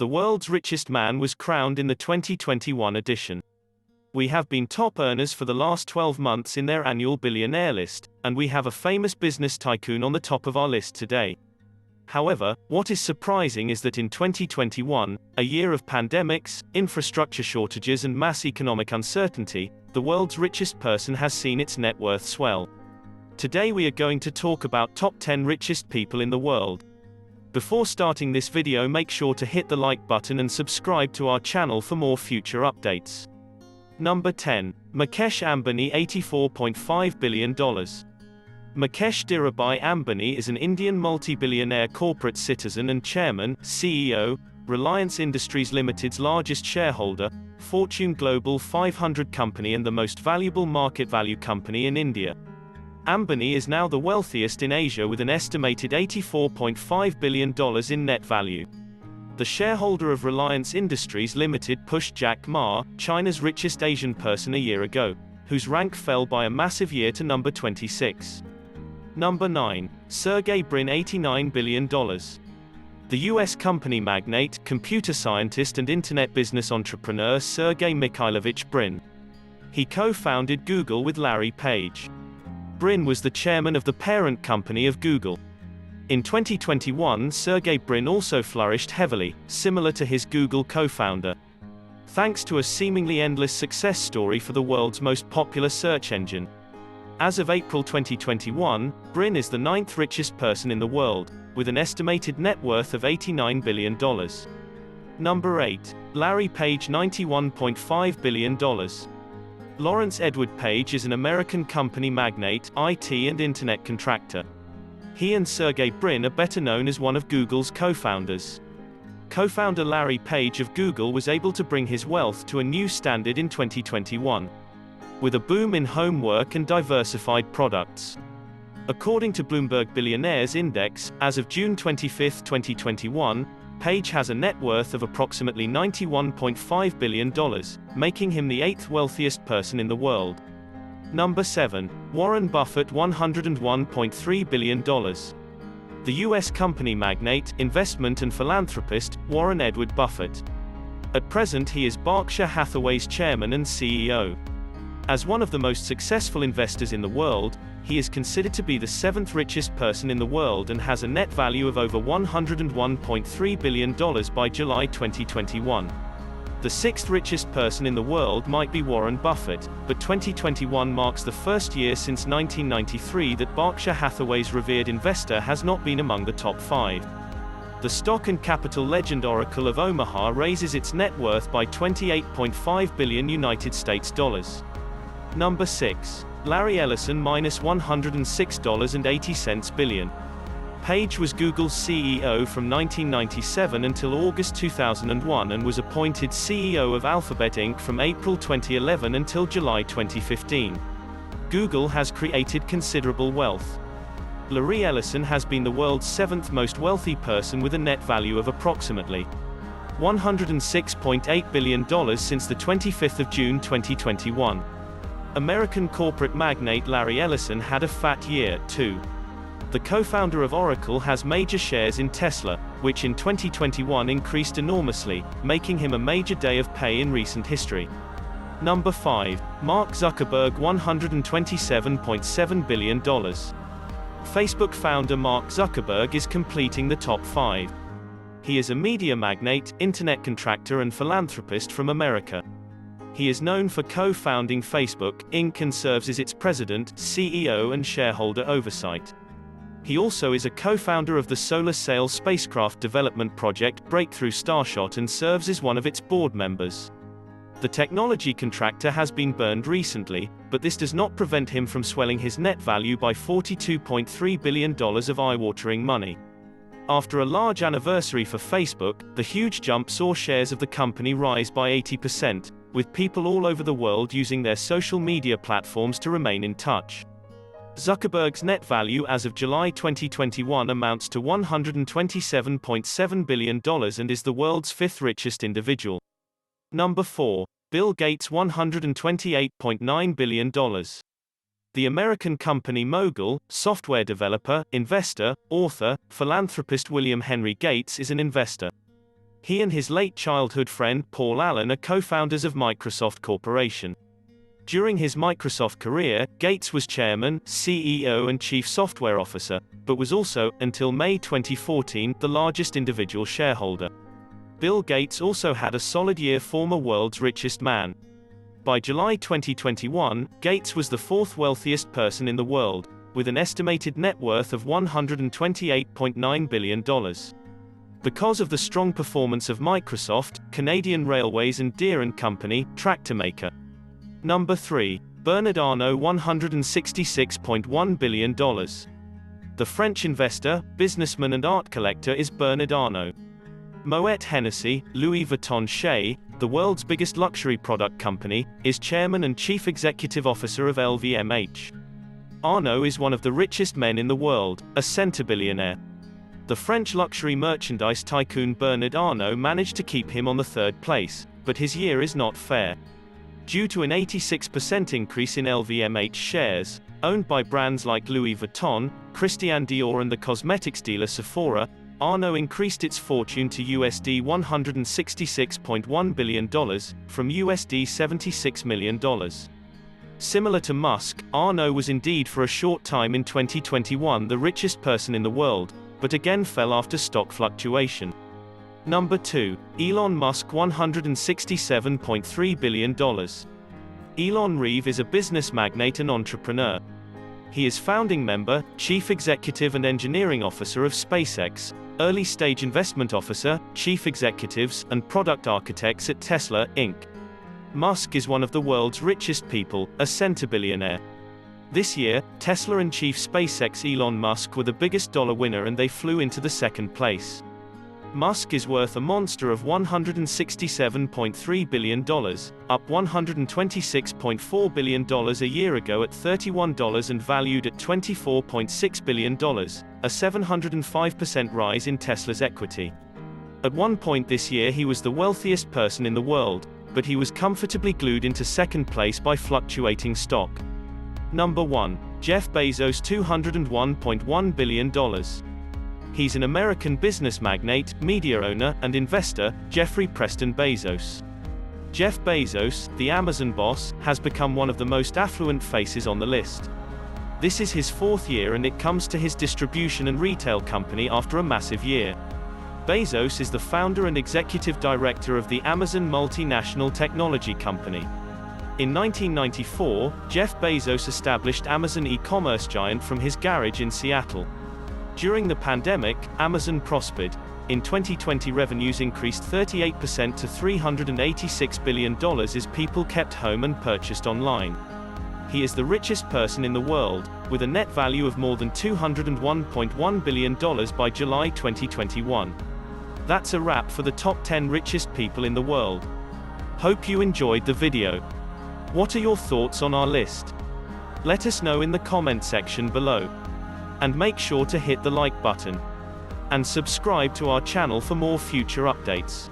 The world's richest man was crowned in the 2021 edition. We have been top earners for the last 12 months in their annual billionaire list, and we have a famous business tycoon on the top of our list today. However, what is surprising is that in 2021, a year of pandemics, infrastructure shortages and mass economic uncertainty, the world's richest person has seen its net worth swell. Today we are going to talk about top 10 richest people in the world. Before starting this video, make sure to hit the like button and subscribe to our channel for more future updates. Number 10. Mukesh Ambani, $84.5 billion. Mukesh Ambani is an Indian multi-billionaire corporate citizen and chairman, CEO, Reliance Industries Limited's largest shareholder, Fortune Global 500 company and the most valuable market value company in India. Ambani is now the wealthiest in Asia with an estimated $84.5 billion in net value. The shareholder of Reliance Industries Limited pushed Jack Ma, China's richest Asian person a year ago, whose rank fell by a massive year to number 26. Number 9. Sergey Brin, $89 billion. The US company magnate, computer scientist and internet business entrepreneur Sergey Mikhailovich Brin. He co-founded Google with Larry Page. Brin was the chairman of the parent company of Google. In 2021, Sergey Brin also flourished heavily, similar to his Google co-founder. Thanks to a seemingly endless success story for the world's most popular search engine. As of April 2021, Brin is the 9th richest person in the world, with an estimated net worth of $89 billion. Number 8. Larry Page, $91.5 billion. Lawrence Edward Page is an American company magnate, IT and internet contractor. He and Sergey Brin are better known as one of Google's co-founders. Co-founder Larry Page of Google was able to bring his wealth to a new standard in 2021. With a boom in home work and diversified products. According to Bloomberg Billionaires Index, as of June 25, 2021, Page has a net worth of approximately $91.5 billion, making him the 8th wealthiest person in the world. Number 7. Warren Buffett, $101.3 billion. The US company magnate, investment and philanthropist, Warren Edward Buffett. At present he is Berkshire Hathaway's chairman and CEO. As one of the most successful investors in the world, he is considered to be the 7th richest person in the world and has a net value of over $101.3 billion by July 2021. The 6th richest person in the world might be Warren Buffett, but 2021 marks the first year since 1993 that Berkshire Hathaway's revered investor has not been among the top 5. The stock and capital legend Oracle of Omaha raises its net worth by $28.5 billion United States dollars. Number 6. Larry Ellison, $106.80 billion. Page was Google's CEO from 1997 until August 2001 and was appointed CEO of Alphabet Inc. from April 2011 until July 2015. Google has created considerable wealth. Larry Ellison has been the world's 7th most wealthy person with a net value of approximately $106.8 billion since the 25th of June 2021. American corporate magnate Larry Ellison had a fat year, too. The co-founder of Oracle has major shares in Tesla, which in 2021 increased enormously, making him a major day of pay in recent history. Number 5. Mark Zuckerberg, $127.7 billion. Facebook founder Mark Zuckerberg is completing the top 5. He is a media magnate, internet contractor and philanthropist from America. He is known for co-founding Facebook, Inc. and serves as its president, CEO and shareholder oversight. He also is a co-founder of the solar sail spacecraft development project Breakthrough Starshot and serves as one of its board members. The technology contractor has been burned recently, but this does not prevent him from swelling his net value by $42.3 billion of eye-watering money. After a large anniversary for Facebook, the huge jump saw shares of the company rise by 80%, with people all over the world using their social media platforms to remain in touch. Zuckerberg's net value as of July 2021 amounts to $127.7 billion and is the world's 5th richest individual. Number 4. Bill Gates, $128.9 billion. The American company mogul, software developer, investor, author, philanthropist William Henry Gates is an investor. He and his late childhood friend Paul Allen are co-founders of Microsoft Corporation. During his Microsoft career, Gates was chairman, CEO and chief software officer, but was also, until May 2014, the largest individual shareholder. Bill Gates also had a solid year, former world's richest man. By July 2021, Gates was the fourth wealthiest person in the world, with an estimated net worth of $128.9 billion. Because of the strong performance of Microsoft, Canadian Railways and Deere & Company, tractor maker. Number 3. Bernard Arnault, $166.1 billion. The French investor, businessman and art collector is Bernard Arnault. Moet Hennessy, Louis Vuitton Shea, the world's biggest luxury product company, is chairman and chief executive officer of LVMH. Arnault is one of the richest men in the world, a centibillionaire. The French luxury merchandise tycoon Bernard Arnault managed to keep him on the third place, but his year is not fair. Due to an 86% increase in LVMH shares, owned by brands like Louis Vuitton, Christian Dior and the cosmetics dealer Sephora, Arnault increased its fortune to USD $166.1 billion, from USD $76 million. Similar to Musk, Arnault was indeed for a short time in 2021 the richest person in the world, but again fell after stock fluctuation. Number 2. Elon Musk, $167.3 billion. Elon Reeve is a business magnate and entrepreneur. He is founding member, chief executive and engineering officer of SpaceX, early stage investment officer, chief executives, and product architects at Tesla, Inc. Musk is one of the world's richest people, a centibillionaire. This year, Tesla and chief SpaceX Elon Musk were the biggest dollar winner and they flew into the second place. Musk is worth a monster of $167.3 billion, up $126.4 billion a year ago at $31 and valued at $24.6 billion, a 705% rise in Tesla's equity. At one point this year he was the wealthiest person in the world, but he was comfortably glued into second place by fluctuating stock. Number 1. Jeff Bezos, $201.1 billion. He's an American business magnate, media owner, and investor, Jeffrey Preston Bezos. Jeff Bezos, the Amazon boss, has become one of the most affluent faces on the list. This is his fourth year and it comes to his distribution and retail company after a massive year. Bezos is the founder and executive director of the Amazon multinational technology company. In 1994, Jeff Bezos established Amazon e-commerce giant from his garage in Seattle. During the pandemic, Amazon prospered. In 2020, revenues increased 38% to $386 billion as people kept home and purchased online. He is the richest person in the world, with a net value of more than $201.1 billion by July 2021. That's a wrap for the top 10 richest people in the world. Hope you enjoyed the video. What are your thoughts on our list? Let us know in the comment section below. And make sure to hit the like button. And subscribe to our channel for more future updates.